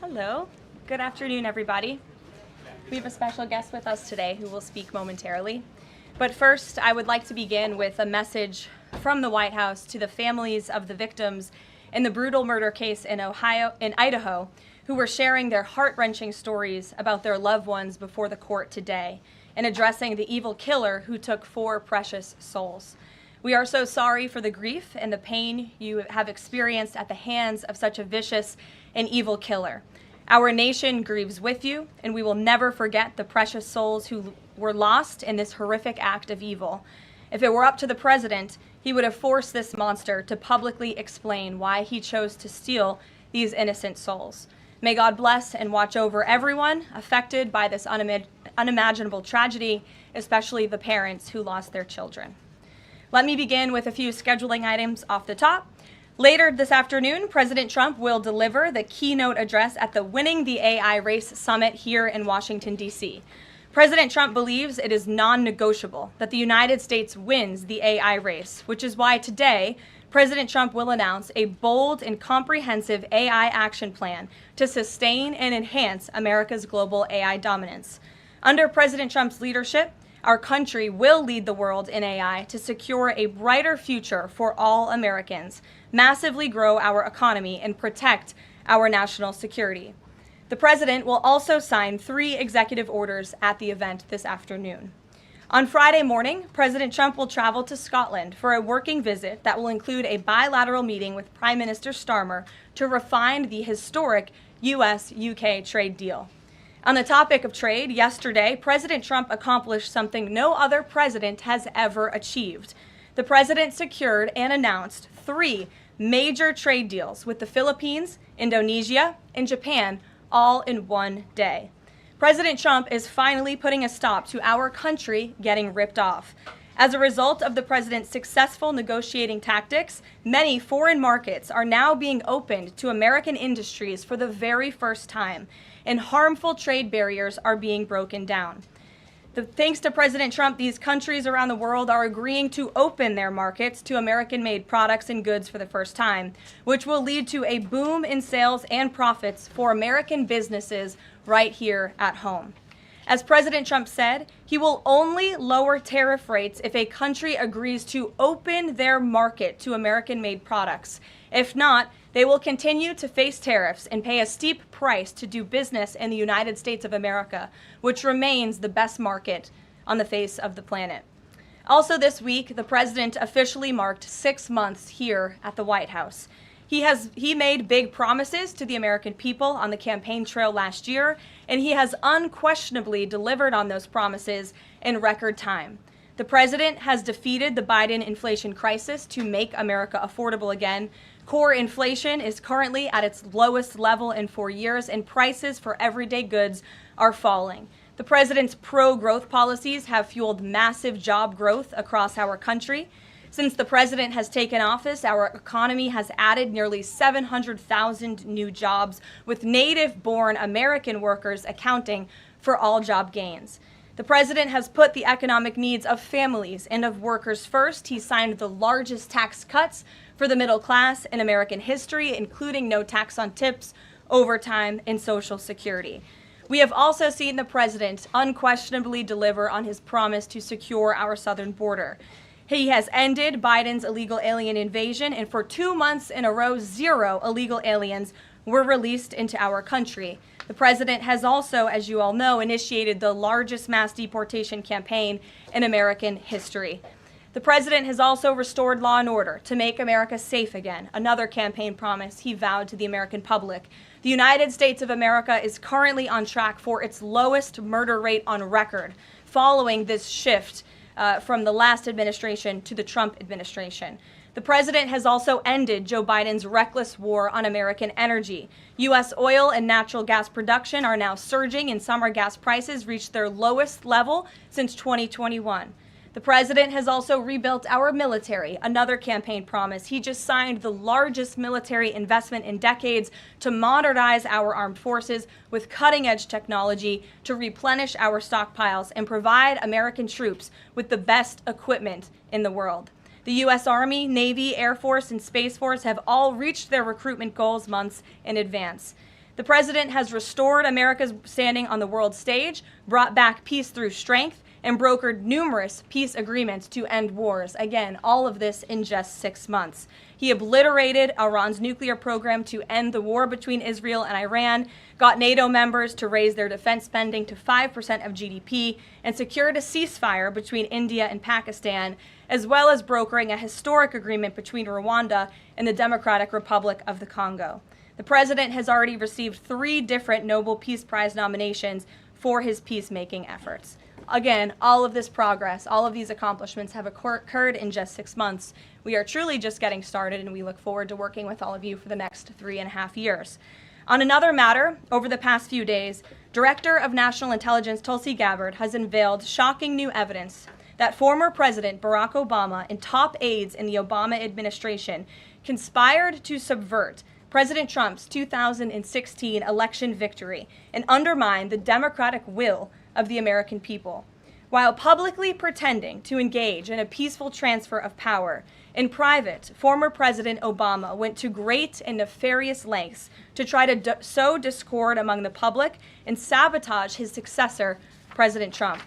Hello. Good afternoon, everybody. We have a special guest with us today who will speak momentarily. But first, I would like to begin with a message from the White House to the families of the victims in the brutal murder case in Idaho, who were sharing their heart-wrenching stories about their loved ones before the court today and addressing the evil killer who took 4 precious souls. We are so sorry for the grief and the pain you have experienced at the hands of such a vicious and evil killer. Our nation grieves with you, and we will never forget the precious souls who were lost in this horrific act of evil. If it were up to the president, he would have forced this monster to publicly explain why he chose to steal these innocent souls. May God bless and watch over everyone affected by this unimaginable tragedy, especially the parents who lost their children. Let me begin with a few scheduling items off the top. Later this afternoon, President Trump will deliver the keynote address at the Winning the AI Race Summit here in Washington, D.C. President Trump believes it is non-negotiable that the United States wins the AI race, which is why today, President Trump will announce a bold and comprehensive AI action plan to sustain and enhance America's global AI dominance. Under President Trump's leadership, our country will lead the world in AI to secure a brighter future for all Americans, massively grow our economy, and protect our national security. The president will also sign 3 executive orders at the event this afternoon. On Friday morning, President Trump will travel to Scotland for a working visit that will include a bilateral meeting with Prime Minister Starmer to refine the historic U.S.-UK trade deal. On the topic of trade, yesterday, President Trump accomplished something no other president has ever achieved. The president secured and announced 3 major trade deals with the Philippines, Indonesia, and Japan, all in one day. President Trump is finally putting a stop to our country getting ripped off. As a result of the president's successful negotiating tactics, many foreign markets are now being opened to American industries for the very first time, and harmful trade barriers are being broken down. Thanks to President Trump, these countries around the world are agreeing to open their markets to American-made products and goods for the first time, which will lead to a boom in sales and profits for American businesses right here at home. As President Trump said, he will only lower tariff rates if a country agrees to open their market to American-made products. If not, they will continue to face tariffs and pay a steep price to do business in the United States of America, which remains the best market on the face of the planet. Also this week, the president officially marked 6 months here at the White House. He made big promises to the American people on the campaign trail last year, and he has unquestionably delivered on those promises in record time. The president has defeated the Biden inflation crisis to make America affordable again. Core inflation is currently at its lowest level in 4 years, and prices for everyday goods are falling. The president's pro-growth policies have fueled massive job growth across our country. Since the president has taken office, our economy has added nearly 700,000 new jobs, with native-born American workers accounting for all job gains. The president has put the economic needs of families and of workers first. He signed the largest tax cuts for the middle class in American history, including no tax on tips, overtime, and Social Security. We have also seen the president unquestionably deliver on his promise to secure our southern border. He has ended Biden's illegal alien invasion, and for 2 months in a row, 0 illegal aliens were released into our country. The president has also, as you all know, initiated the largest mass deportation campaign in American history. The president has also restored law and order to make America safe again, another campaign promise he vowed to the American public. The United States of America is currently on track for its lowest murder rate on record, following this shift from the last administration to the Trump administration. The president has also ended Joe Biden's reckless war on American energy. U.S. oil and natural gas production are now surging, and summer gas prices reached their lowest level since 2021. The president has also rebuilt our military, another campaign promise. He just signed the largest military investment in decades to modernize our armed forces with cutting-edge technology to replenish our stockpiles and provide American troops with the best equipment in the world. The U.S. Army, Navy, Air Force, and Space Force have all reached their recruitment goals months in advance. The president has restored America's standing on the world stage, brought back peace through strength, and brokered numerous peace agreements to end wars. Again, all of this in just 6 months. He obliterated Iran's nuclear program to end the war between Israel and Iran, got NATO members to raise their defense spending to 5% of GDP, and secured a ceasefire between India and Pakistan, as well as brokering a historic agreement between Rwanda and the Democratic Republic of the Congo. The president has already received 3 different Nobel Peace Prize nominations for his peacemaking efforts. Again, all of this progress, all of these accomplishments have occurred in just 6 months. We are truly just getting started, and we look forward to working with all of you for the next 3.5 years. On another matter, over the past few days, Director of National Intelligence Tulsi Gabbard has unveiled shocking new evidence that former President Barack Obama and top aides in the Obama administration conspired to subvert President Trump's 2016 election victory and undermine the democratic will of the American people. While publicly pretending to engage in a peaceful transfer of power, in private, former President Obama went to great and nefarious lengths to try to sow discord among the public and sabotage his successor, President Trump.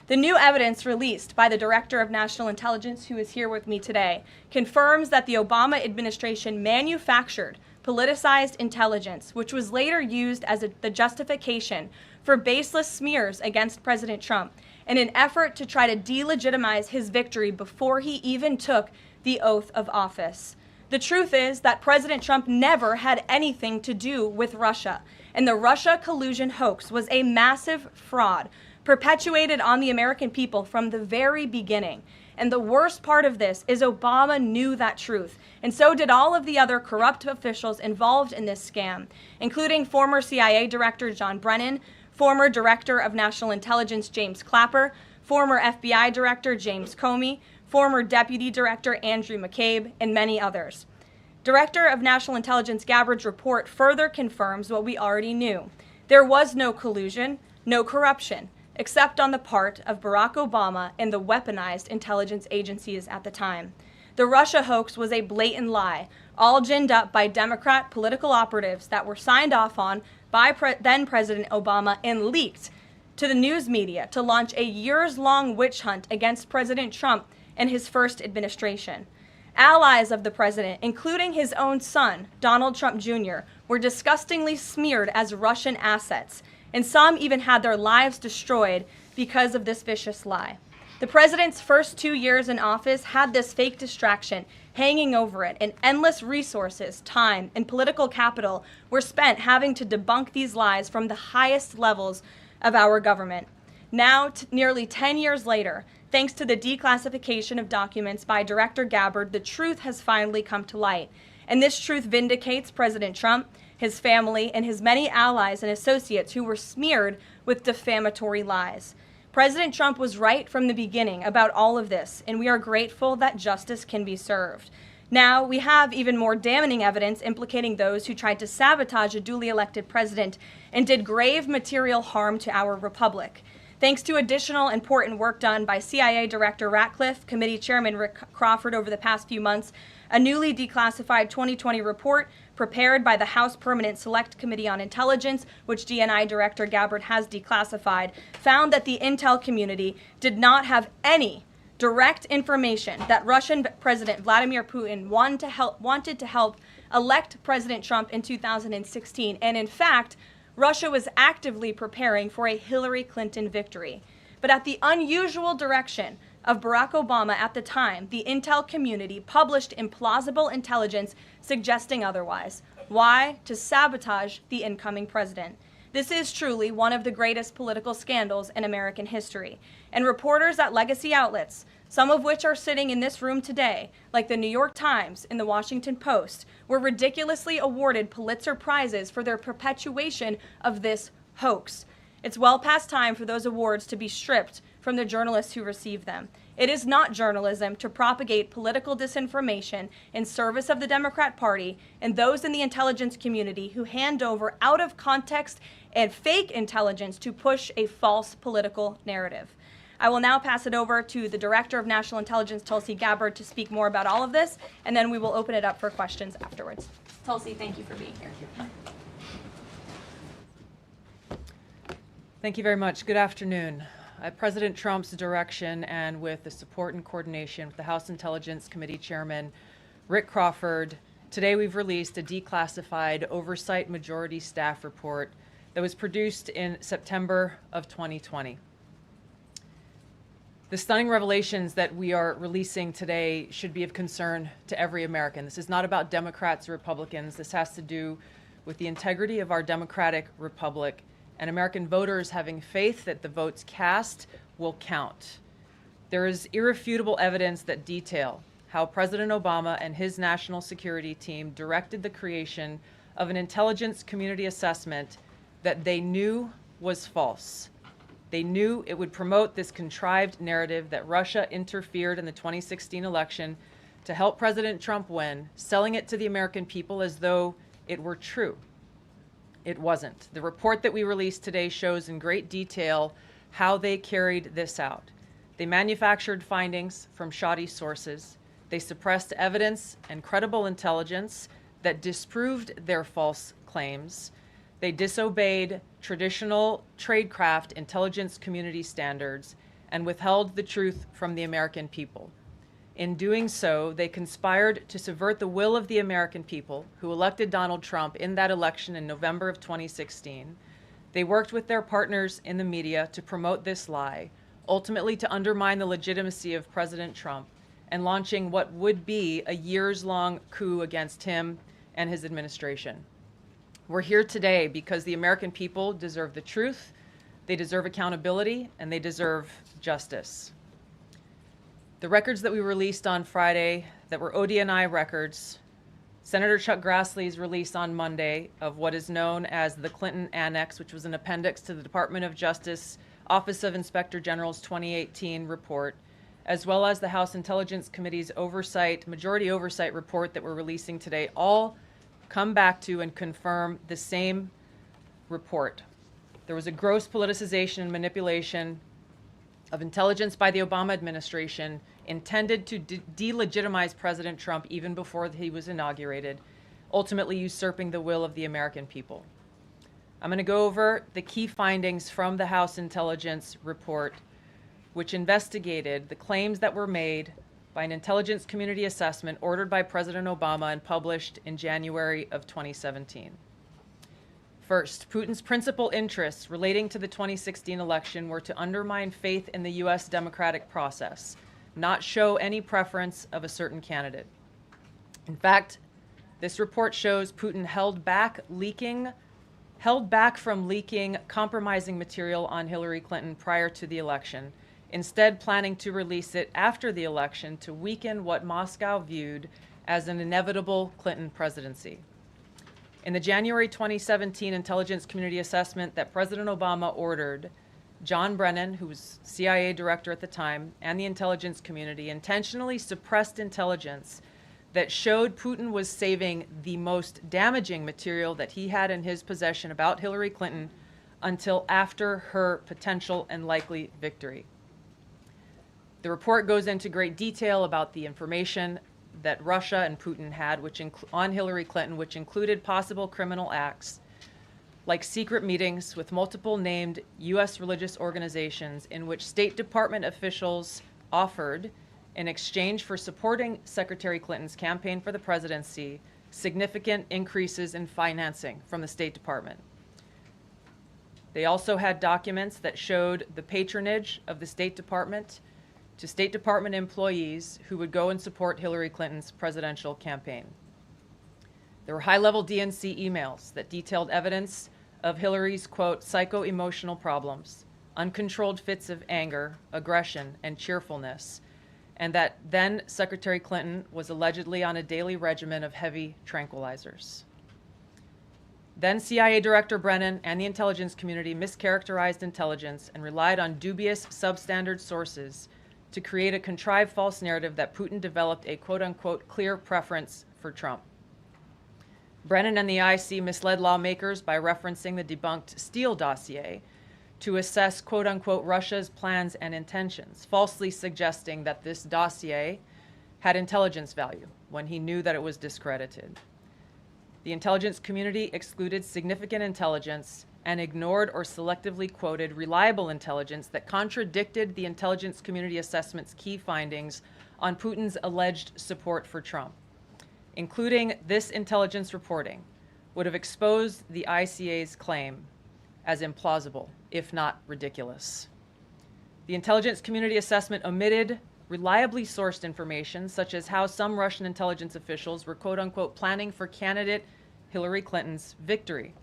The new evidence released by the Director of National Intelligence, who is here with me today, confirms that the Obama administration manufactured politicized intelligence, which was later used as the justification for baseless smears against President Trump in an effort to try to delegitimize his victory before he even took the oath of office. The truth is that President Trump never had anything to do with Russia, and the Russia collusion hoax was a massive fraud perpetuated on the American people from the very beginning. And the worst part of this is Obama knew that truth, and so did all of the other corrupt officials involved in this scam, including former CIA Director John Brennan, former Director of National Intelligence James Clapper, former FBI Director James Comey, former Deputy Director Andrew McCabe, and many others. Director of National Intelligence Gabbard's report further confirms what we already knew. There was no collusion, no corruption, except on the part of Barack Obama and the weaponized intelligence agencies at the time. The Russia hoax was a blatant lie, all ginned up by Democrat political operatives that were signed off on by then President Obama and leaked to the news media to launch a years-long witch hunt against President Trump and his first administration. Allies of the president, including his own son, Donald Trump Jr., were disgustingly smeared as Russian assets, and some even had their lives destroyed because of this vicious lie. The president's first 2 years in office had this fake distraction hanging over it, and endless resources, time, and political capital were spent having to debunk these lies from the highest levels of our government. Now, nearly 10 years later, thanks to the declassification of documents by Director Gabbard, the truth has finally come to light. And this truth vindicates President Trump, his family, and his many allies and associates who were smeared with defamatory lies. President Trump was right from the beginning about all of this, and we are grateful that justice can be served. Now, we have even more damning evidence implicating those who tried to sabotage a duly elected president and did grave material harm to our republic. Thanks to additional important work done by CIA Director Ratcliffe, Committee Chairman Rick Crawford over the past few months, a newly declassified 2020 report prepared by the House Permanent Select Committee on Intelligence, which DNI Director Gabbard has declassified, found that the intel community did not have any direct information that Russian President Vladimir Putin wanted to help elect President Trump in 2016. And in fact, Russia was actively preparing for a Hillary Clinton victory. But at the unusual direction of Barack Obama at the time, the intel community published implausible intelligence suggesting otherwise. Why? To sabotage the incoming president. This is truly one of the greatest political scandals in American history. And reporters at legacy outlets, some of which are sitting in this room today, like the New York Times and the Washington Post, were ridiculously awarded Pulitzer Prizes for their perpetuation of this hoax. It's well past time for those awards to be stripped from the journalists who receive them. It is not journalism to propagate political disinformation in service of the Democrat Party and those in the intelligence community who hand over out of context and fake intelligence to push a false political narrative. I will now pass it over to the Director of National Intelligence, Tulsi Gabbard, to speak more about all of this, and then we will open it up for questions afterwards. Tulsi, thank you for being here. Thank you very much. Good afternoon. At President Trump's direction and with the support and coordination with the House Intelligence Committee Chairman Rick Crawford, today we've released a declassified Oversight Majority Staff report that was produced in September of 2020. The stunning revelations that we are releasing today should be of concern to every American. This is not about Democrats or Republicans. This has to do with the integrity of our democratic republic and American voters having faith that the votes cast will count. There is irrefutable evidence that detail how President Obama and his national security team directed the creation of an intelligence community assessment that they knew was false. They knew it would promote this contrived narrative that Russia interfered in the 2016 election to help President Trump win, selling it to the American people as though it were true. It wasn't. The report that we released today shows in great detail how they carried this out. They manufactured findings from shoddy sources. They suppressed evidence and credible intelligence that disproved their false claims. They disobeyed traditional tradecraft intelligence community standards and withheld the truth from the American people. In doing so, they conspired to subvert the will of the American people who elected Donald Trump in that election in November of 2016. They worked with their partners in the media to promote this lie, ultimately to undermine the legitimacy of President Trump and launching what would be a years-long coup against him and his administration. We're here today because the American people deserve the truth, they deserve accountability, and they deserve justice. The records that we released on Friday that were ODNI records, Senator Chuck Grassley's release on Monday of what is known as the Clinton Annex, which was an appendix to the Department of Justice Office of Inspector General's 2018 report, as well as the House Intelligence Committee's majority oversight report that we're releasing today, all come back to and confirm the same report. There was a gross politicization and manipulation of intelligence by the Obama administration intended to delegitimize President Trump even before he was inaugurated, ultimately usurping the will of the American people. I'm going to go over the key findings from the House Intelligence report, which investigated the claims that were made by an intelligence community assessment ordered by President Obama and published in January of 2017. First, Putin's principal interests relating to the 2016 election were to undermine faith in the U.S. democratic process, not show any preference of a certain candidate. In fact, this report shows Putin held back from leaking compromising material on Hillary Clinton prior to the election, instead planning to release it after the election to weaken what Moscow viewed as an inevitable Clinton presidency. In the January 2017 intelligence community assessment that President Obama ordered, John Brennan, who was CIA director at the time, and the intelligence community intentionally suppressed intelligence that showed Putin was saving the most damaging material that he had in his possession about Hillary Clinton until after her potential and likely victory. The report goes into great detail about the information that Russia and Putin had on Hillary Clinton, which included possible criminal acts like secret meetings with multiple named U.S. religious organizations in which State Department officials offered, in exchange for supporting Secretary Clinton's campaign for the presidency, significant increases in financing from the State Department. They also had documents that showed the patronage of the State Department to State Department employees who would go and support Hillary Clinton's presidential campaign. There were high-level DNC emails that detailed evidence of Hillary's, quote, psycho-emotional problems, uncontrolled fits of anger, aggression, and cheerfulness, and that then Secretary Clinton was allegedly on a daily regimen of heavy tranquilizers. Then CIA Director Brennan and the intelligence community mischaracterized intelligence and relied on dubious substandard sources to create a contrived false narrative that Putin developed a quote-unquote clear preference for Trump. Brennan and the IC misled lawmakers by referencing the debunked Steele dossier to assess quote-unquote Russia's plans and intentions, falsely suggesting that this dossier had intelligence value when he knew that it was discredited. The intelligence community excluded significant intelligence and ignored or selectively quoted reliable intelligence that contradicted the intelligence community assessment's key findings on Putin's alleged support for Trump. Including this intelligence reporting would have exposed the ICA's claim as implausible, if not ridiculous. The intelligence community assessment omitted reliably sourced information, such as how some Russian intelligence officials were quote-unquote planning for candidate Hillary Clinton's victory,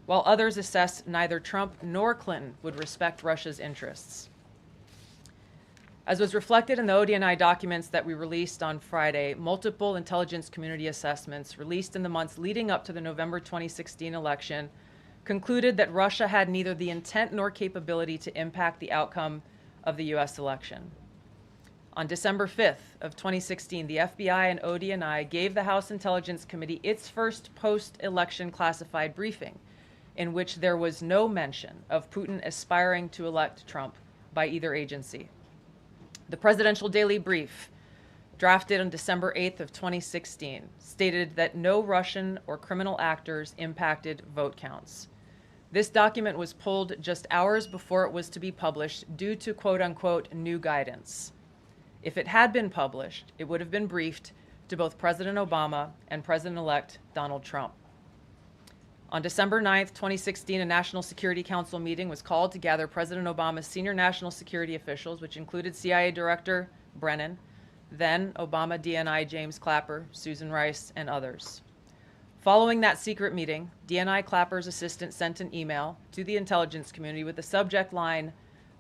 while others assessed neither Trump nor Clinton would respect Russia's interests. As was reflected in the ODNI documents that we released on Friday, multiple intelligence community assessments released in the months leading up to the November 2016 election concluded that Russia had neither the intent nor capability to impact the outcome of the US election. On December 5th of 2016, the FBI and ODNI gave the House Intelligence Committee its first post-election classified briefing, in which there was no mention of Putin aspiring to elect Trump by either agency. The Presidential Daily Brief, drafted on December 8th of 2016, stated that no Russian or criminal actors impacted vote counts. This document was pulled just hours before it was to be published due to quote-unquote new guidance. If it had been published, it would have been briefed to both President Obama and President-elect Donald Trump. On December 9th, 2016, a National Security Council meeting was called to gather President Obama's senior national security officials, which included CIA Director Brennan, then Obama DNI James Clapper, Susan Rice, and others. Following that secret meeting, DNI Clapper's assistant sent an email to the intelligence community with the subject line,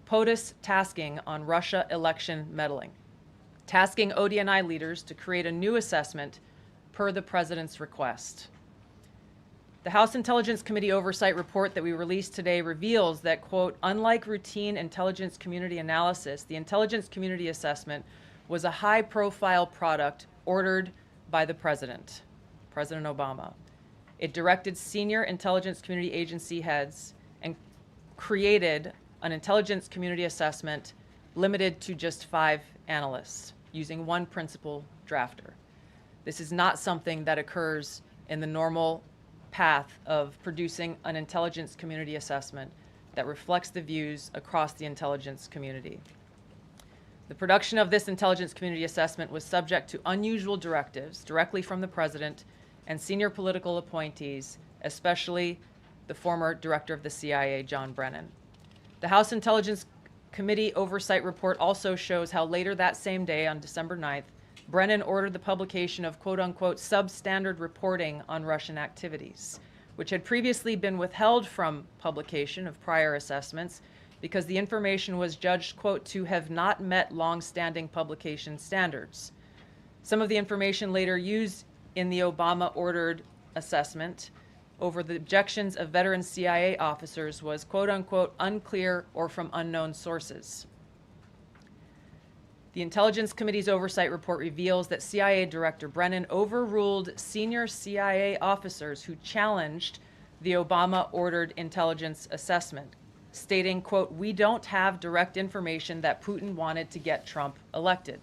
POTUS tasking on Russia election meddling, tasking ODNI leaders to create a new assessment per the president's request. The House Intelligence Committee Oversight Report that we released today reveals that, quote, unlike routine intelligence community analysis, the intelligence community assessment was a high-profile product ordered by the president, President Obama. It directed senior intelligence community agency heads and created an intelligence community assessment limited to just 5 analysts, using one principal drafter. This is not something that occurs in the normal path of producing an intelligence community assessment that reflects the views across the intelligence community. The production of this intelligence community assessment was subject to unusual directives directly from the president and senior political appointees, especially the former director of the CIA, John Brennan. The House Intelligence Committee Oversight Report also shows how later that same day, on December 9th, Brennan ordered the publication of quote-unquote substandard reporting on Russian activities, which had previously been withheld from publication of prior assessments because the information was judged, quote, to have not met long-standing publication standards. Some of the information later used in the Obama-ordered assessment over the objections of veteran CIA officers was, quote-unquote, unclear or from unknown sources. The Intelligence Committee's Oversight Report reveals that CIA Director Brennan overruled senior CIA officers who challenged the Obama-ordered intelligence assessment, stating, quote, we don't have direct information that Putin wanted to get Trump elected.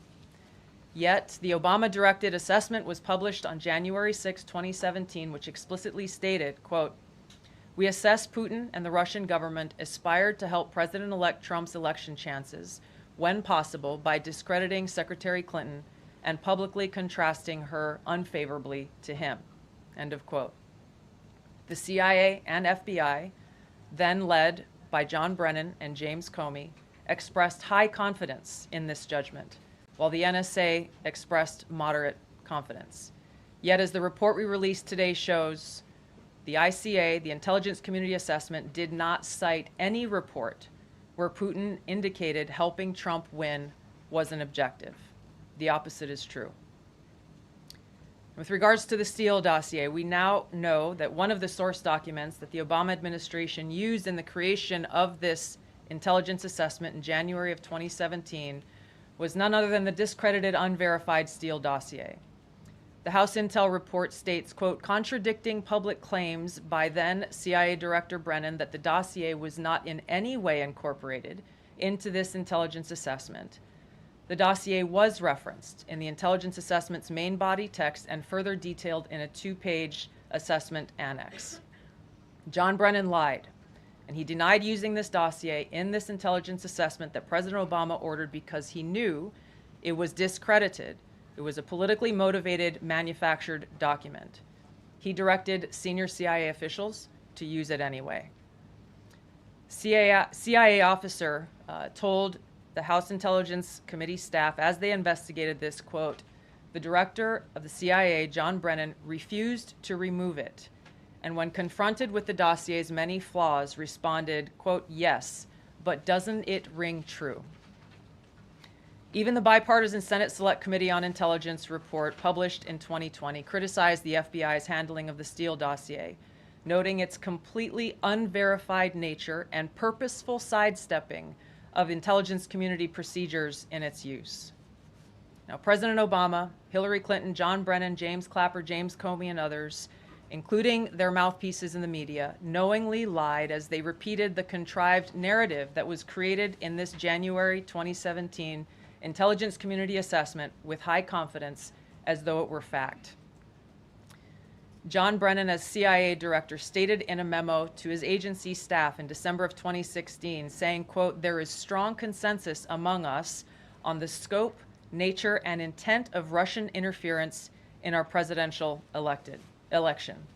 Yet, the Obama-directed assessment was published on January 6, 2017, which explicitly stated, quote, we assess Putin and the Russian government aspired to help President-elect Trump's election chances when possible by discrediting Secretary Clinton and publicly contrasting her unfavorably to him, end of quote. The CIA and FBI, then led by John Brennan and James Comey, expressed high confidence in this judgment, while the NSA expressed moderate confidence. Yet, as the report we released today shows, the ICA, the Intelligence Community Assessment, did not cite any report where Putin indicated helping Trump win was an objective. The opposite is true. With regards to the Steele dossier, we now know that one of the source documents that the Obama administration used in the creation of this intelligence assessment in January of 2017 was none other than the discredited, unverified Steele dossier. The House Intel report states, quote, contradicting public claims by then CIA Director Brennan that the dossier was not in any way incorporated into this intelligence assessment. The dossier was referenced in the intelligence assessment's main body text and further detailed in a 2-page assessment annex. John Brennan lied And he denied using this dossier in this intelligence assessment that President Obama ordered because he knew it was discredited. It was a politically motivated, manufactured document. He directed senior CIA officials to use it anyway. CIA officer told the House Intelligence Committee staff as they investigated this, quote, "The director of the CIA, John Brennan, refused to remove it, and when confronted with the dossier's many flaws, responded, quote, 'Yes, but doesn't it ring true?'" Even the bipartisan Senate Select Committee on Intelligence report published in 2020 criticized the FBI's handling of the Steele dossier, noting its completely unverified nature and purposeful sidestepping of intelligence community procedures in its use. Now, President Obama, Hillary Clinton, John Brennan, James Clapper, James Comey, and others, including their mouthpieces in the media, knowingly lied as they repeated the contrived narrative that was created in this January 2017 intelligence community assessment with high confidence as though it were fact. John Brennan, as CIA director, stated in a memo to his agency staff in December of 2016, saying, quote, "There is strong consensus among us on the scope, nature, and intent of Russian interference in our presidential election."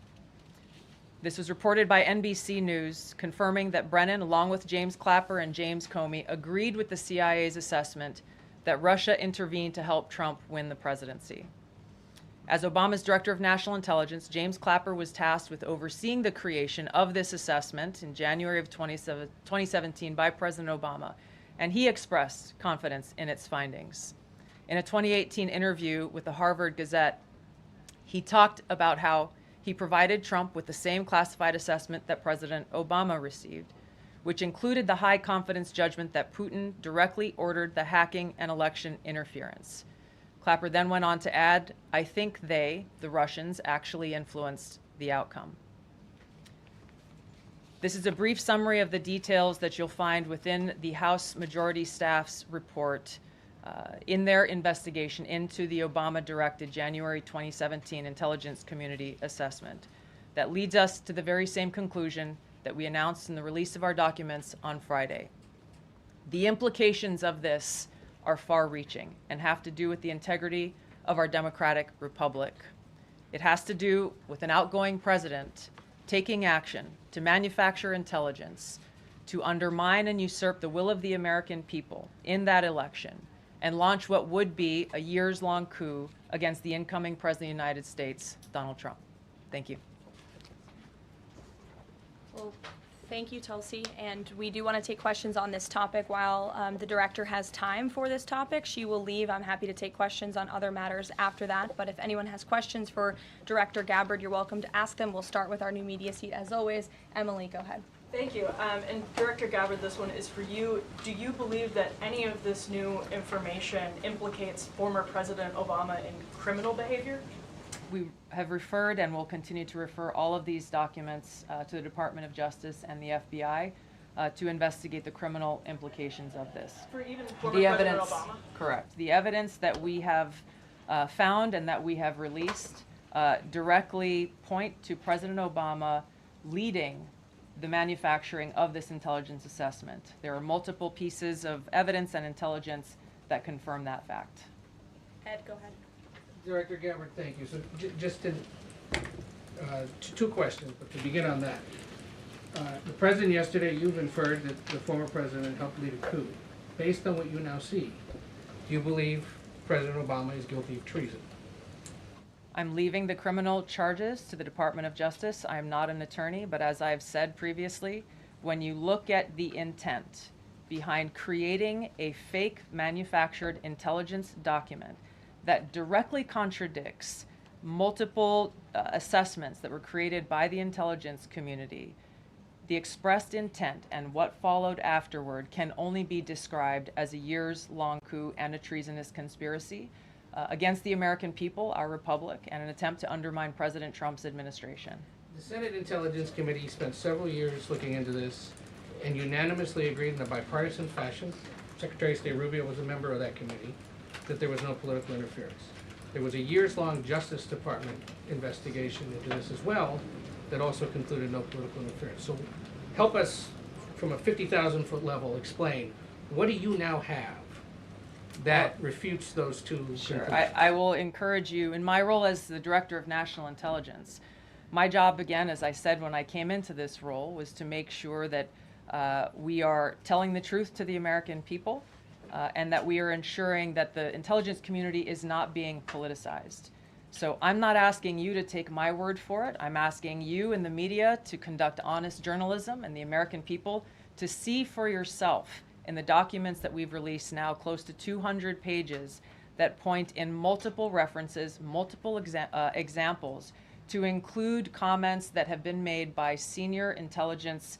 This was reported by NBC News, confirming that Brennan, along with James Clapper and James Comey, agreed with the CIA's assessment that Russia intervened to help Trump win the presidency. As Obama's Director of National Intelligence, James Clapper was tasked with overseeing the creation of this assessment in January of 2017 by President Obama, and he expressed confidence in its findings. In a 2018 interview with the Harvard Gazette, he talked about how he provided Trump with the same classified assessment that President Obama received, which included the high confidence judgment that Putin directly ordered the hacking and election interference. Clapper then went on to add, "I think they, the Russians, actually influenced the outcome." This is a brief summary of the details that you'll find within the House Majority Staff's report in their investigation into the Obama-directed January 2017 Intelligence Community Assessment that leads us to the very same conclusion that we announced in the release of our documents on Friday. The implications of this are far-reaching and have to do with the integrity of our democratic republic. It has to do with an outgoing president taking action to manufacture intelligence to undermine and usurp the will of the American people in that election and launch what would be a years-long coup against the incoming President of the United States, Donald Trump. Thank you. Well, thank you, Tulsi. And we do want to take questions on this topic while the director has time for this topic. She will leave. I'm happy to take questions on other matters after that. But if anyone has questions for Director Gabbard, you're welcome to ask them. We'll start with our new media seat as always. Emily, go ahead. Thank you. And Director Gabbard, this one is for you. Do you believe that any of this new information implicates former President Obama in criminal behavior? We have referred and will continue to refer all of these documents to the Department of Justice and the FBI to investigate the criminal implications of this. For even former President Obama? Correct. The evidence that we have found and that we have released directly point to President Obama leading the manufacturing of this intelligence assessment. There are multiple pieces of evidence and intelligence that confirm that fact. Ed, go ahead. Director Gabbard, thank you. So just to, two questions, but to begin on that. The President yesterday, you've inferred that the former President helped lead a coup. Based on what you now see, do you believe President Obama is guilty of treason? I'm leaving the criminal charges to the Department of Justice. I am not an attorney, but as I've said previously, when you look at the intent behind creating a fake manufactured intelligence document that directly contradicts multiple assessments that were created by the intelligence community, the expressed intent and what followed afterward can only be described as a years-long coup and a treasonous conspiracy against the American people, our republic, and an attempt to undermine President Trump's administration. The Senate Intelligence Committee spent several years looking into this and unanimously agreed in a bipartisan fashion, Secretary of State Rubio was a member of that committee, that there was no political interference. There was a years-long Justice Department investigation into this as well that also concluded no political interference. So help us from a 50,000-foot level, explain, what do you now have that refutes those two Sure. conclusions? I will encourage you, in my role as the Director of National Intelligence, my job, again, as I said when I came into this role, was to make sure that we are telling the truth to the American people and that we are ensuring that the intelligence community is not being politicized. So I'm not asking you to take my word for it. I'm asking you in the media to conduct honest journalism and the American people to see for yourself in the documents that we've released now, close to 200 pages, that point in multiple references, multiple examples, to include comments that have been made by senior intelligence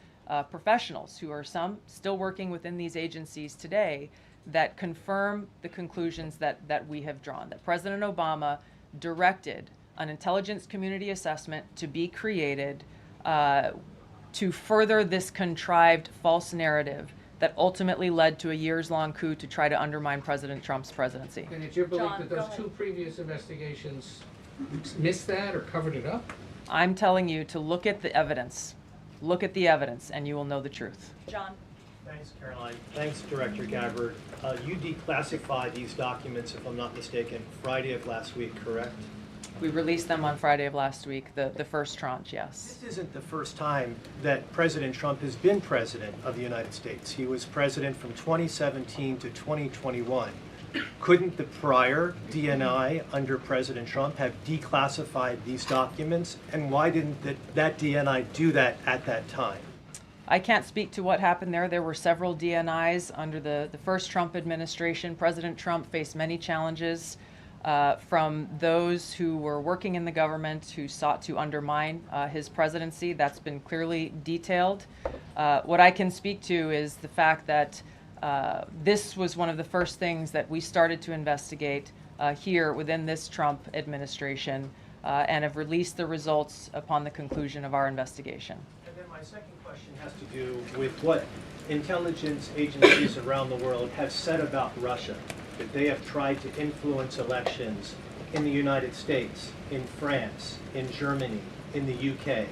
professionals, who are some still working within these agencies today, that confirm the conclusions that we have drawn, that President Obama directed an intelligence community assessment to be created to further this contrived false narrative that ultimately led to a years-long coup to try to undermine President Trump's presidency. And it's your belief John, that go those ahead. two previous investigations missed that or covered it up? I'm telling you to look at the evidence. Look at the evidence, and you will know the truth. John. Thanks, Caroline. Thanks, Director Gabbard. You declassified these documents, if I'm not mistaken, Friday of last week, correct? We released them on Friday of last week, the first tranche, yes. This isn't the first time that President Trump has been president of the United States. He was president from 2017 to 2021. Couldn't the prior DNI under President Trump have declassified these documents? And why didn't that DNI do that at that time? I can't speak to what happened there. There were several DNIs under the first Trump administration. President Trump faced many challenges from those who were working in the government who sought to undermine his presidency. That's been clearly detailed. What I can speak to is the fact that this was one of the first things that we started to investigate here within this Trump administration and have released the results upon the conclusion of our investigation. And then my second question has to do with what intelligence agencies around the world have said about Russia, that they have tried to influence elections in the United States, in France, in Germany, in the UK.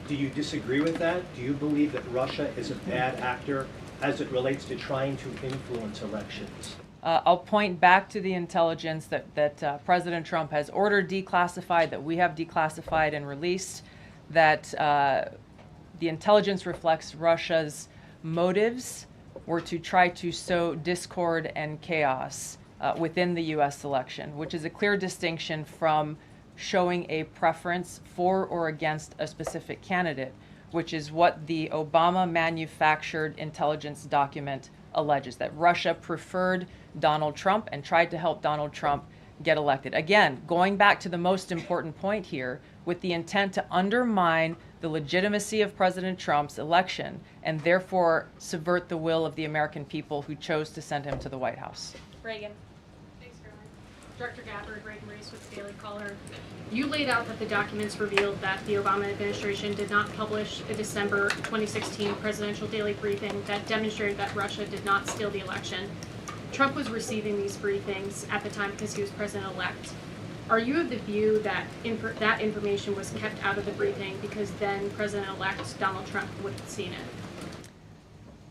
Do you disagree with that? Do you believe that Russia is a bad actor as it relates to trying to influence elections? I'll point back to the intelligence that President Trump has ordered declassified, that we have declassified and released, that the intelligence reflects Russia's motives were to try to sow discord and chaos within the U.S. election, which is a clear distinction from showing a preference for or against a specific candidate, which is what the Obama manufactured intelligence document alleges, that Russia preferred Donald Trump and tried to help Donald Trump get elected. Again, going back to the most important point here, with the intent to undermine the legitimacy of President Trump's election and therefore subvert the will of the American people who chose to send him to the White House. Reagan. Thanks, Caroline. Director Gabbard, Reagan Reese with the Daily Caller. You laid out that the documents revealed that the Obama administration did not publish a December 2016 presidential daily briefing that demonstrated that Russia did not steal the election. Trump was receiving these briefings at the time because he was president-elect. Are you of the view that that information was kept out of the briefing because then President-elect Donald Trump would have seen it?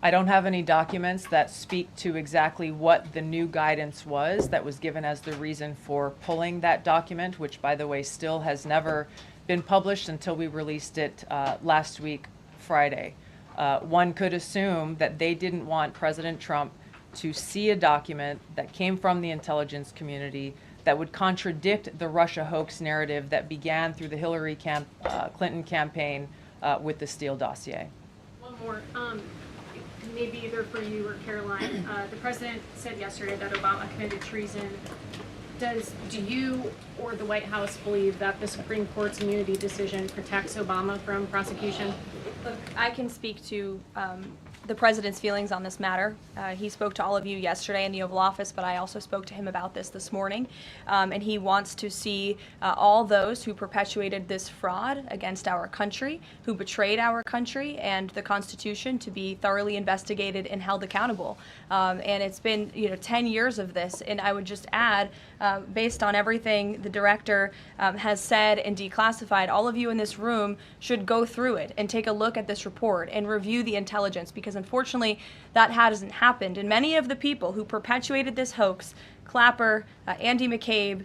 I don't have any documents that speak to exactly what the new guidance was that was given as the reason for pulling that document, which, by the way, still has never been published until we released it last week, Friday. One could assume that they didn't want President Trump to see a document that came from the intelligence community that would contradict the Russia hoax narrative that began through the Hillary Clinton campaign with the Steele dossier. One more. Maybe either for you or Caroline. The president said yesterday that Obama committed treason. Do you or the White House believe that the Supreme Court's immunity decision protects Obama from prosecution? Look, I can speak to the president's feelings on this matter. He spoke to all of you yesterday in the Oval Office, but I also spoke to him about this morning. And he wants to see all those who perpetuated this fraud against our country, who betrayed our country and the Constitution, to be thoroughly investigated and held accountable. And it's been 10 years of this. And I would just add based on everything the director has said and declassified, all of you in this room should go through it and take a look at this report and review the intelligence, because unfortunately that hasn't happened. And many of the people who perpetuated this hoax, Clapper, Andy McCabe,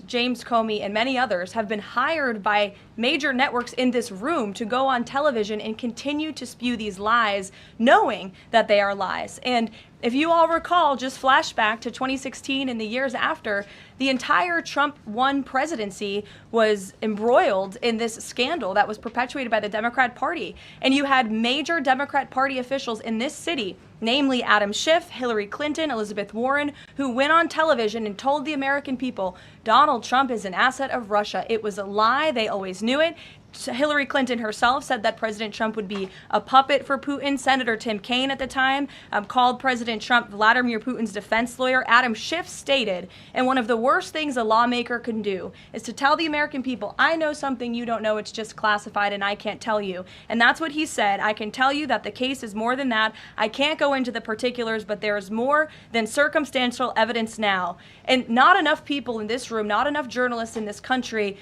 James Comey, and many others, have been hired by major networks in this room to go on television and continue to spew these lies, knowing that they are lies. And if you all recall, just flashback to 2016 and the years after, the entire Trump 1 presidency was embroiled in this scandal that was perpetuated by the Democrat Party. And you had major Democrat Party officials in this city, namely Adam Schiff, Hillary Clinton, Elizabeth Warren, who went on television and told the American people Donald Trump is an asset of Russia. It was a lie. They always knew it. Hillary Clinton herself said that President Trump would be a puppet for Putin. Senator Tim Kaine at the time called President Trump Vladimir Putin's defense lawyer. Adam Schiff stated, and one of the worst things a lawmaker can do is to tell the American people, I know something you don't know, it's just classified and I can't tell you. And that's what he said. I can tell you that the case is more than that. I can't go into the particulars, but there is more than circumstantial evidence now. And not enough people in this room, not enough journalists in this country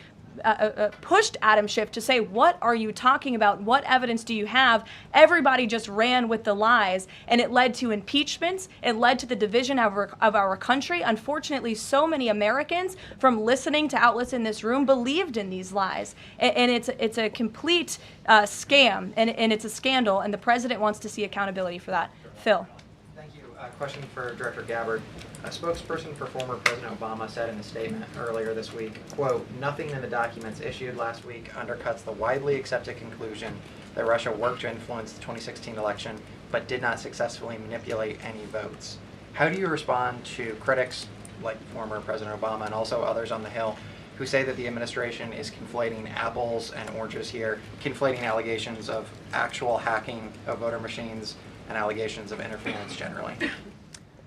pushed Adam Schiff to say, what are you talking about? What evidence do you have? Everybody just ran with the lies, and it led to impeachments. It led to the division of our country. Unfortunately, so many Americans, from listening to outlets in this room, believed in these lies. And it's a complete scam, and it's a scandal, and the president wants to see accountability for that. Phil. Thank you. Question for Director Gabbard. A spokesperson for former President Obama said in a statement earlier this week, quote, nothing in the documents issued last week undercuts the widely accepted conclusion that Russia worked to influence the 2016 election but did not successfully manipulate any votes. How do you respond to critics like former President Obama and also others on the Hill who say that the administration is conflating apples and oranges here, conflating allegations of actual hacking of voter machines and allegations of interference generally?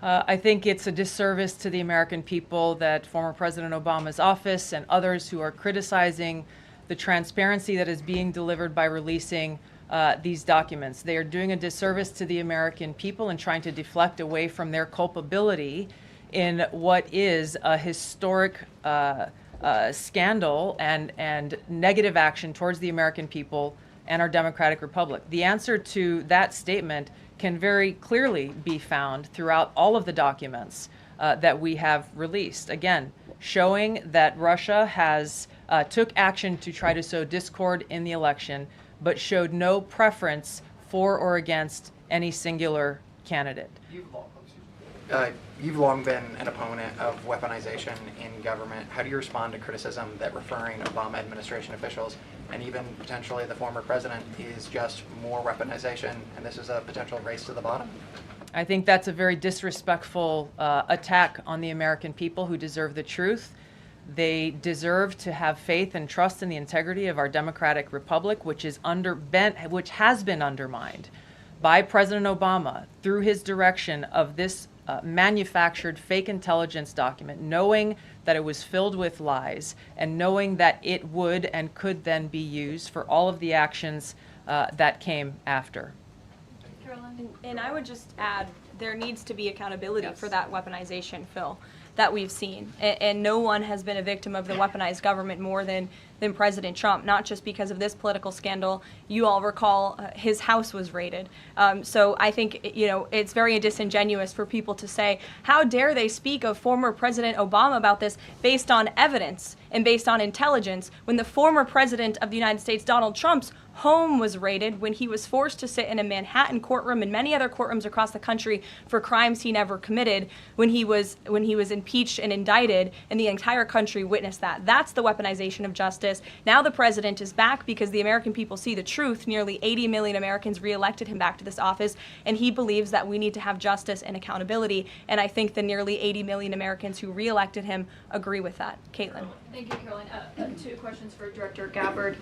I think it's a disservice to the American people that former President Obama's office and others who are criticizing the transparency that is being delivered by releasing these documents. They are doing a disservice to the American people and trying to deflect away from their culpability in what is a historic scandal and negative action towards the American people and our democratic republic. The answer to that statement can very clearly be found throughout all of the documents that we have released. Again, showing that Russia has took action to try to sow discord in the election, but showed no preference for or against any singular candidate. You've long been an opponent of weaponization in government. How do you respond to criticism that referring Obama administration officials and even potentially the former president is just more weaponization and this is a potential race to the bottom? I think that's a very disrespectful attack on the American people who deserve the truth. They deserve to have faith and trust in the integrity of our democratic republic, which has been undermined by President Obama through his direction of this manufactured fake intelligence document, knowing that it was filled with lies and knowing that it would and could then be used for all of the actions that came after. Karoline, and I would just add, there needs to be accountability for that weaponization, Phil, that we've seen. And no one has been a victim of the weaponized government more than President Trump, not just because of this political scandal. You all recall his house was raided. So I think, it's very disingenuous for people to say, how dare they speak of former President Obama about this based on evidence and based on intelligence, when the former President of the United States, Donald Trump's home was raided, when he was forced to sit in a Manhattan courtroom and many other courtrooms across the country for crimes he never committed, when he was impeached and indicted, and the entire country witnessed that. That's the weaponization of justice. Now the president is back because the American people see the truth. Nearly 80 million Americans reelected him back to this office, and he believes that we need to have justice and accountability. And I think the nearly 80 million Americans who reelected him agree with that. Caitlin. Thank you, Caroline. Two questions for Director Gabbard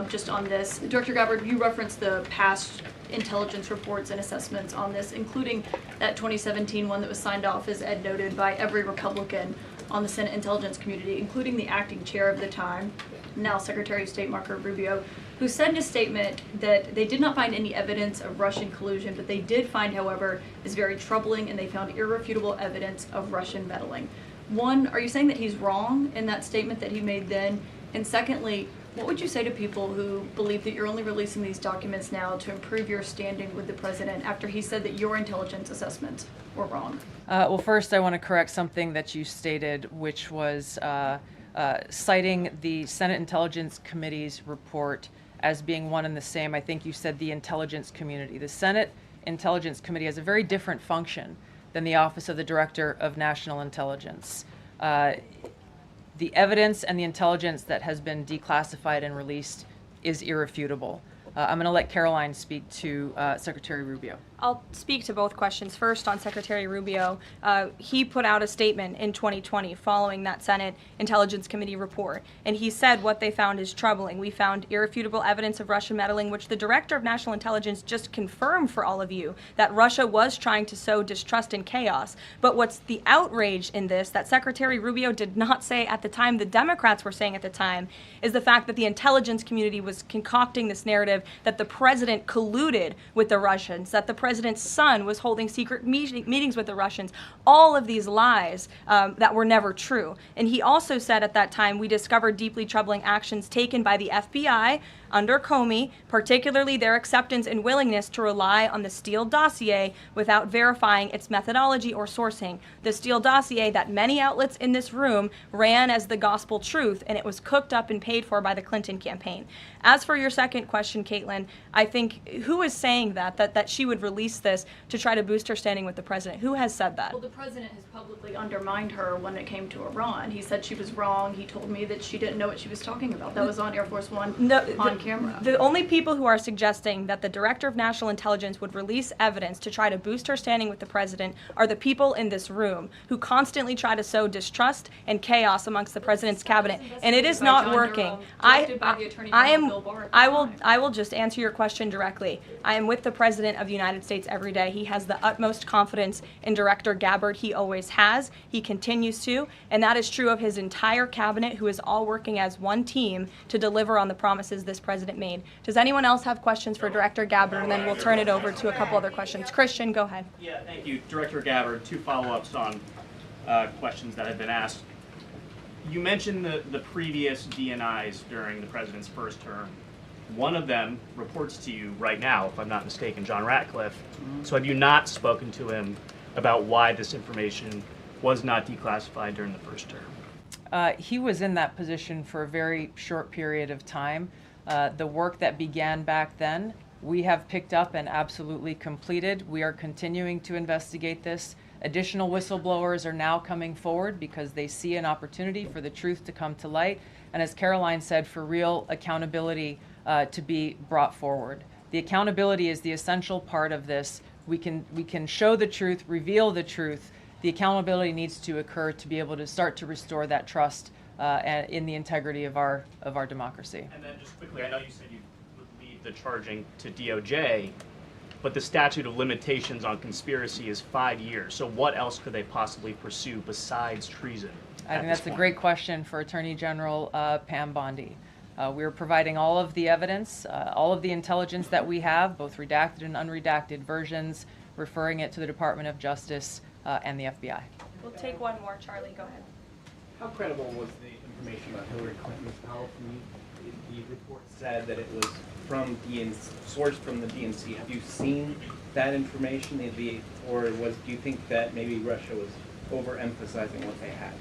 just on this. Director Gabbard, you referenced the past intelligence reports and assessments on this, including that 2017 one that was signed off, as Ed noted, by every Republican on the Senate Intelligence Community, including the acting chair of the time, now Secretary of State Marco Rubio, who said in a statement that they did not find any evidence of Russian collusion, but they did find, however, is very troubling, and they found irrefutable evidence of Russian meddling. One, are you saying that he's wrong in that statement that he made then? And secondly, what would you say to people who believe that you're only releasing these documents now to improve your standing with the president after he said that your intelligence assessments were wrong? Well, first, I want to correct something that you stated, which was citing the Senate Intelligence Committee's report as being one and the same. I think you said the intelligence community. The Senate Intelligence Committee has a very different function than the Office of the Director of National Intelligence. The evidence and the intelligence that has been declassified and released is irrefutable. I'm going to let Karoline speak to Secretary Rubio. I'll speak to both questions. First, on Secretary Rubio, he put out a statement in 2020 following that Senate Intelligence Committee report, and he said what they found is troubling. We found irrefutable evidence of Russian meddling, which the Director of National Intelligence just confirmed for all of you, that Russia was trying to sow distrust and chaos. But what's the outrage in this that Secretary Rubio did not say at the time, the Democrats were saying at the time, is the fact that the intelligence community was concocting this narrative that the president colluded with the Russians, that the president's son was holding secret meetings with the Russians, all of these lies that were never true. And he also said at that time, we discovered deeply troubling actions taken by the FBI under Comey, particularly their acceptance and willingness to rely on the Steele dossier without verifying its methodology or sourcing. The Steele dossier that many outlets in this room ran as the gospel truth, and it was cooked up and paid for by the Clinton campaign. As for your second question, Caitlin, I think, who is saying that she would release this to try to boost her standing with the president? Who has said that? Well, the president has publicly undermined her when it came to Iran. He said she was wrong. He told me that she didn't know what she was talking about. That was on Air Force One on camera. The only people who are suggesting that the Director of National Intelligence would release evidence to try to boost her standing with the president are the people in this room who constantly try to sow distrust and chaos amongst the president's cabinet, and it is not working. I will just answer your question directly. I am with the President of the United States every day. He has the utmost confidence in Director Gabbard. He always has. He continues to, and that is true of his entire cabinet, who is all working as one team to deliver on the promises this president made. Does anyone else have questions for Director Gabbard? And then we'll turn it over to a couple other questions. Christian, go ahead. Yeah, thank you. Director Gabbard, two follow-ups on questions that have been asked. You mentioned the previous DNIs during the president's first term. One of them reports to you right now, if I'm not mistaken, John Ratcliffe. So have you not spoken to him about why this information was not declassified during the first term? He was in that position for a very short period of time. The work that began back then, we have picked up and absolutely completed. We are continuing to investigate this. Additional whistleblowers are now coming forward because they see an opportunity for the truth to come to light. And as Karoline said, for real accountability to be brought forward. The accountability is the essential part of this. We can show the truth, reveal the truth. The accountability needs to occur to be able to start to restore that trust in the integrity of our democracy. And then just quickly, I know you said you would leave the charging to DOJ, but the statute of limitations on conspiracy is 5 years. So what else could they possibly pursue besides treason? I think that's a great question for Attorney General Pam Bondi. We're providing all of the evidence, all of the intelligence that we have, both redacted and unredacted versions, referring it to the Department of Justice and the FBI. We'll take one more. Charlie, go ahead. How credible was the information about Hillary Clinton's powerful the report said that it was from sourced from the DNC. Have you seen that information, or do you think that maybe Russia was overemphasizing what they had?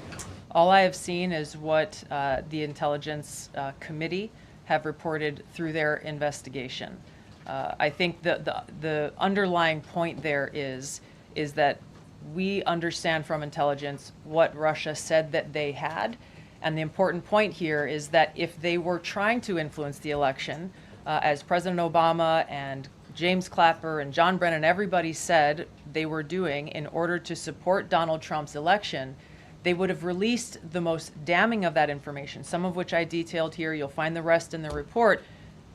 All I have seen is what the Intelligence Committee have reported through their investigation. I think the underlying point there is that we understand from intelligence what Russia said that they had. And the important point here is that if they were trying to influence the election, as President Obama and James Clapper and John Brennan, everybody said they were doing in order to support Donald Trump's election, they would have released the most damning of that information, some of which I detailed here. You'll find the rest in the report,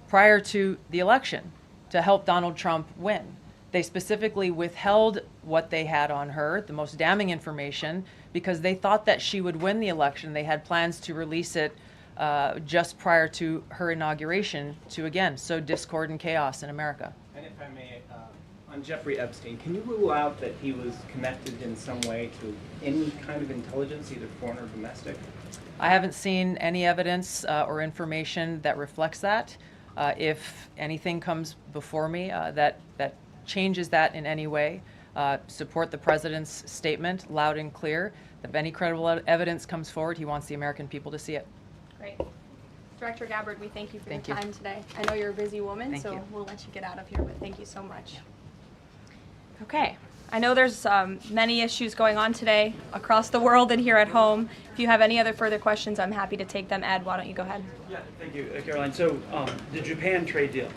prior to the election to help Donald Trump win. They specifically withheld what they had on her, the most damning information, because they thought that she would win the election. They had plans to release it just prior to her inauguration to, again, sow discord and chaos in America. And if I may, On Jeffrey Epstein, can you rule out that he was connected in some way to any kind of intelligence, either foreign or domestic? I haven't seen any evidence or information that reflects that. If anything comes before me that changes that in any way, support the president's statement loud and clear. If any credible evidence comes forward, he wants the American people to see it. Great. Director Gabbard, we thank you for Thank your you. time today. I know you're a busy woman, Thank so you. we'll let you get out of here, but thank you so much. Okay. I know there's many issues going on today across the world and here at home. If you have any other further questions, I'm happy to take them. Ed, why don't you go ahead? Yeah, thank you, Caroline. So the Japan trade deal,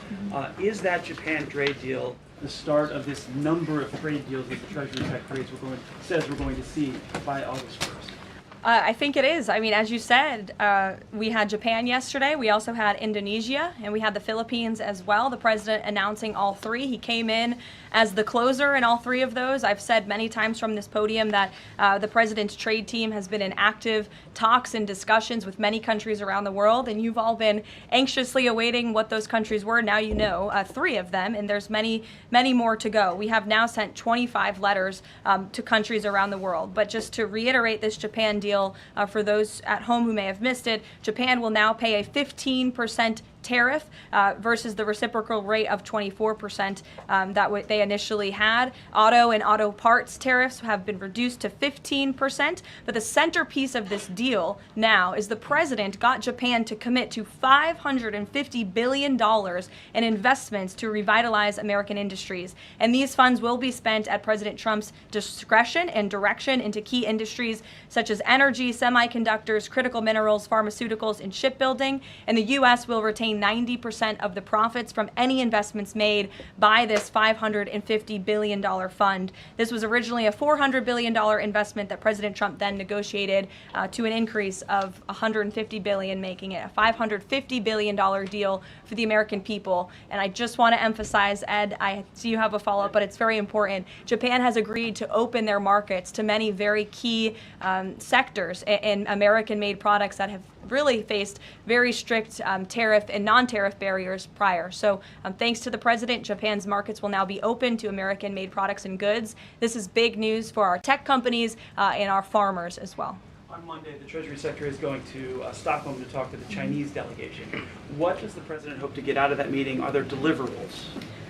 is that Japan trade deal the start of this number of trade deals that the Treasury Secretary says we're going to see by August 1st? I think it is. I mean, as you said, we had Japan yesterday. We also had Indonesia, and we had the Philippines as well. The president announcing all three. He came in as the closer in all three of those. I've said many times from this podium that the president's trade team has been in active talks and discussions with many countries around the world, and you've all been anxiously awaiting what those countries were. Now you know three of them, and there's many, many more to go. We have now sent 25 letters to countries around the world. But just to reiterate this Japan deal, for those at home who may have missed it, Japan will now pay a 15% tariff versus the reciprocal rate of 24% that they initially had. Auto and auto parts tariffs have been reduced to 15%, but the centerpiece of this deal now is the president got Japan to commit to $550 billion in investments to revitalize American industries. And these funds will be spent at President Trump's discretion and direction into key industries such as energy, semiconductors, critical minerals, pharmaceuticals, and shipbuilding. And the U.S. will retain 90% of the profits from any investments made by this $550 billion fund. This was originally a $400 billion investment that President Trump then negotiated to an increase of $150 billion, making it a $550 billion deal for the American people. And I just want to emphasize, Ed, I see you have a follow-up, but it's very important. Japan has agreed to open their markets to many very key sectors in American-made products that have really faced very strict tariff and non-tariff barriers prior. So thanks to the president, Japan's markets will now be open to American-made products and goods. This is big news for our tech companies and our farmers as well. On Monday, the Treasury Secretary is going to Stockholm to talk to the Chinese delegation. What does the president hope to get out of that meeting? Are there deliverables?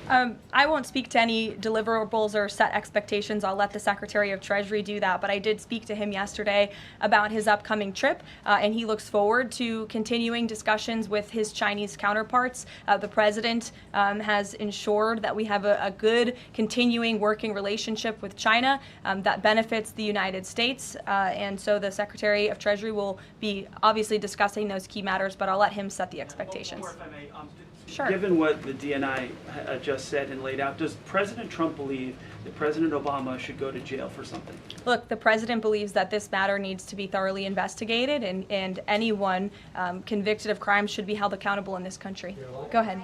I won't speak to any deliverables or set expectations. I'll let the Secretary of Treasury do that. But I did speak to him yesterday about his upcoming trip, and he looks forward to continuing discussions with his Chinese counterparts. The president has ensured that we have a good continuing working relationship with China that benefits the United States. And so the Secretary of Treasury will be obviously discussing those key matters, but I'll let him set the expectations. One more, if I may. Sure. Given what the DNI just said and laid out, does President Trump believe that President Obama should go to jail for something? Look, the president believes that this matter needs to be thoroughly investigated, and anyone convicted of crimes should be held accountable in this country. Go ahead.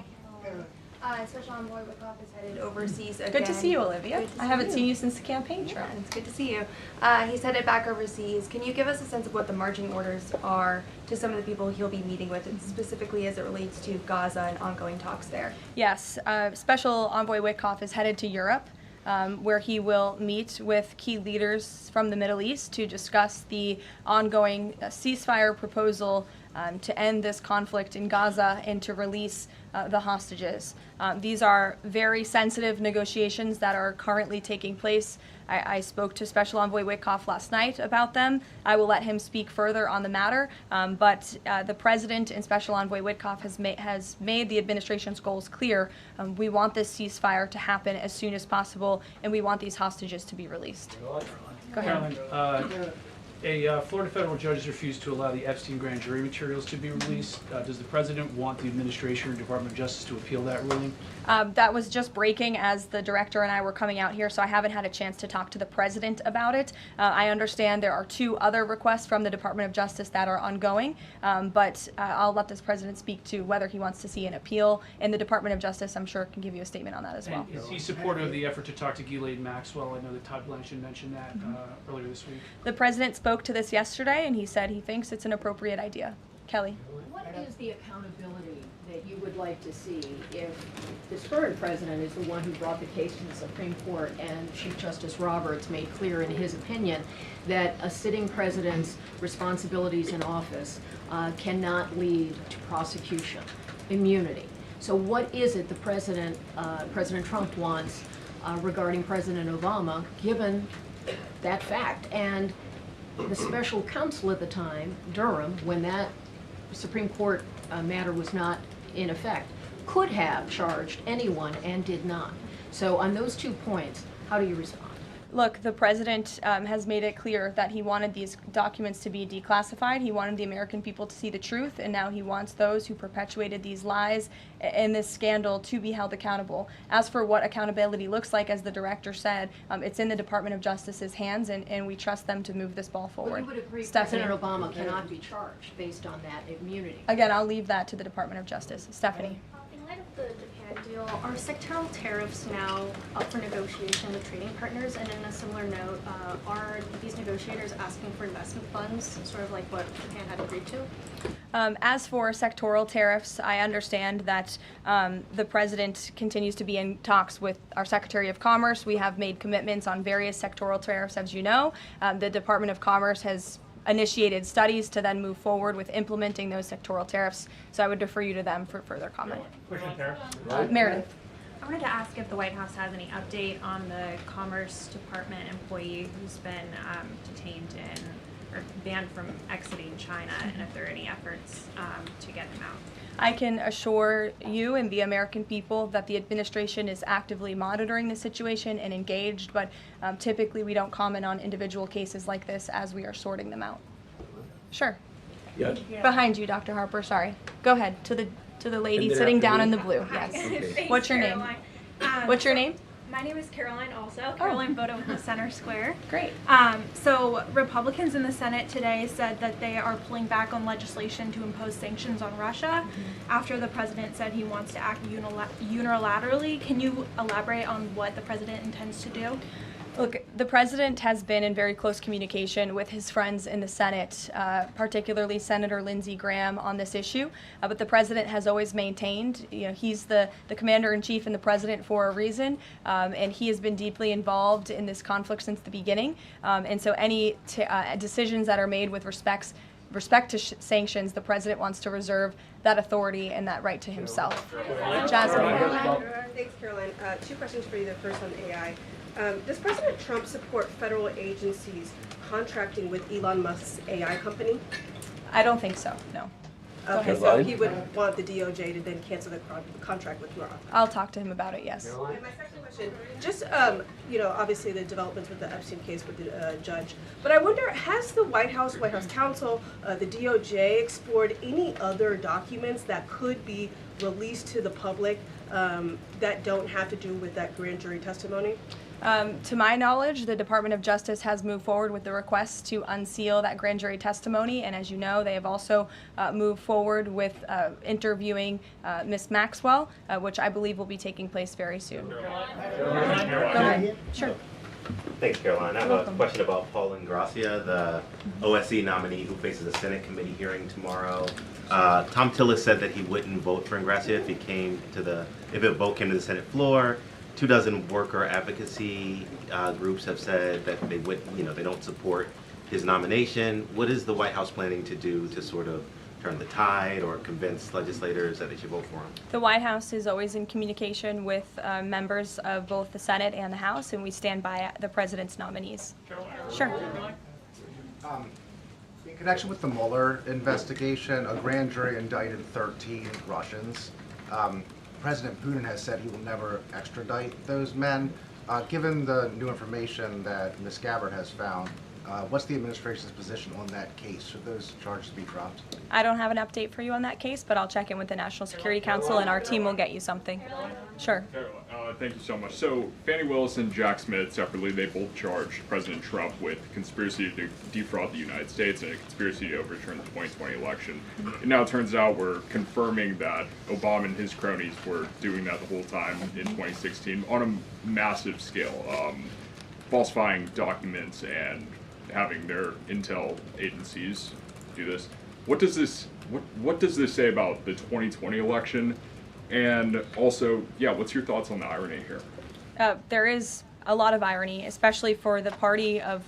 Special Envoy Wickoff is headed overseas again. Good to see you, Olivia. I haven't seen you since the campaign trail. Yeah, it's good to see you. He's headed back overseas. Can you give us a sense of what the marching orders are to some of the people he'll be meeting with, and specifically as it relates to Gaza and ongoing talks there? Yes, Special Envoy Wickoff is headed to Europe, where he will meet with key leaders from the Middle East to discuss the ongoing ceasefire proposal to end this conflict in Gaza and to release the hostages. These are very sensitive negotiations that are currently taking place. I spoke to Special Envoy Wickoff last night about them. I will let him speak further on the matter, but the President and Special Envoy Wickoff has made the administration's goals clear. We want this ceasefire to happen as soon as possible, and we want these hostages to be released. Go ahead. Caroline, a Florida federal judge has refused to allow the Epstein grand jury materials to be released. Does the president want the administration or Department of Justice to appeal that ruling? That was just breaking as the director and I were coming out here, so I haven't had a chance to talk to the president about it. I understand there are 2 other requests from the Department of Justice that are ongoing, but I'll let this president speak to whether he wants to see an appeal, and the Department of Justice, I'm sure, can give you a statement on that as well. And is he supportive of the effort to talk to Ghislaine Maxwell? I know that Todd Blanchard mentioned that earlier this week. The president spoke to this yesterday, and he said he thinks it's an appropriate idea. Kelly. What is the accountability that that you would like to see if this current president is the one who brought the case to the Supreme Court and Chief Justice Roberts made clear in his opinion that a sitting president's responsibilities in office cannot lead to prosecution, immunity. So what is it the President Trump wants regarding President Obama, given that fact? And the special counsel at the time, Durham, when that Supreme Court matter was not in effect, could have charged anyone and did not. So on those 2 points, how do you respond? Look, the president has made it clear that he wanted these documents to be declassified. He wanted the American people to see the truth, and now he wants those who perpetuated these lies and this scandal to be held accountable. As for what accountability looks like, as the director said, it's in the Department of Justice's hands, and we trust them to move this ball forward. Well, you would agree Stephanie. President Obama cannot be charged based on that immunity. Again, I'll leave that to the Department of Justice. Stephanie. In light of the Japan deal, are sectoral tariffs now up for negotiation with trading partners? And in a similar note, are these negotiators asking for investment funds, sort of like what Japan had agreed to? As for sectoral tariffs, I understand that the president continues to be in talks with our Secretary of Commerce. We have made commitments on various sectoral tariffs, as you know. The Department of Commerce has initiated studies to then move forward with implementing those sectoral tariffs. So I would defer you to them for further comment. Meredith. I wanted to ask if the White House has any update on the Commerce Department employee who's been detained or banned from exiting China, and if there are any efforts to get him out. I can assure you and the American people that the administration is actively monitoring the situation and engaged, but typically we don't comment on individual cases like this as we are sorting them out. Sure. Yeah. Behind you, Dr. Harper, sorry. Go ahead, to the lady sitting down in the blue. Yes. Okay. What's your name? What's your name? My name is Karoline also. Karoline Voda with the Center Square. Great. So Republicans in the Senate today said that they are pulling back on legislation to impose sanctions on Russia after the president said he wants to act unilaterally. Can you elaborate on what the president intends to do? Look, the president has been in very close communication with his friends in the Senate, particularly Senator Lindsey Graham, on this issue. But the president has always maintained, he's the commander-in-chief and the president for a reason, and he has been deeply involved in this conflict since the beginning. And so any decisions that are made with respect to sanctions, the president wants to reserve that authority and that right to himself. Jasmine. Thanks, Caroline. 2 questions for you. The first on AI. Does President Trump support federal agencies contracting with Elon Musk's AI company? I don't think so, no. Okay, so he would want the DOJ to then cancel the contract with Musk. I'll talk to him about it, yes. And my second question, just, obviously the developments with the Epstein case with the judge, but I wonder, has the White House counsel, the DOJ explored any other documents that could be released to the public that don't have to do with that grand jury testimony? To my knowledge, the Department of Justice has moved forward with the request to unseal that grand jury testimony, and as you know, they have also moved forward with interviewing Ms. Maxwell, which I believe will be taking place very soon. Go ahead. Sure. Thanks, Caroline. I have a question about Paul Ingracia, the OSC nominee who faces a Senate committee hearing tomorrow. Tom Tillis said that he wouldn't vote for Ingracia if a vote came to the Senate floor. 24 worker advocacy groups have said that they don't support his nomination. What is the White House planning to do to sort of turn the tide or convince legislators that they should vote for him? The White House is always in communication with members of both the Senate and the House, and we stand by the president's nominees. Sure. In connection with the Mueller investigation, a grand jury indicted 13 Russians. President Putin has said he will never extradite those men. Given the new information that Ms. Gabbard has found, what's the administration's position on that case? Should those charges be dropped? I don't have an update for you on that case, but I'll check in with the National Security Council and our team will get you something. Sure. Thank you so much. So Fannie Willis and Jack Smith separately, they both charged President Trump with conspiracy to defraud the United States and a conspiracy to overturn the 2020 election. And now it turns out we're confirming that Obama and his cronies were doing that the whole time in 2016 on a massive scale, falsifying documents and having their intel agencies do this. What does this What does this say about the 2020 election? And also, yeah, what's your thoughts on the irony here? There is a lot of irony, especially for the party of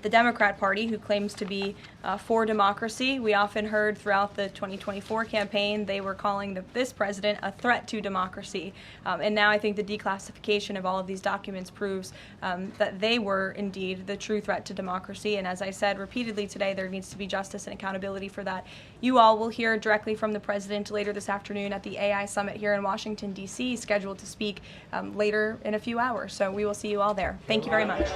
the Democrat Party, who claims to be for democracy. We often heard throughout the 2024 campaign they were calling this president a threat to democracy. And now I think the declassification of all of these documents proves that they were indeed the true threat to democracy. And as I said repeatedly today, there needs to be justice and accountability for that. You all will hear directly from the president later this afternoon at the AI Summit here in Washington, D.C., scheduled to speak later in a few hours. So we will see you all there. Thank you very much.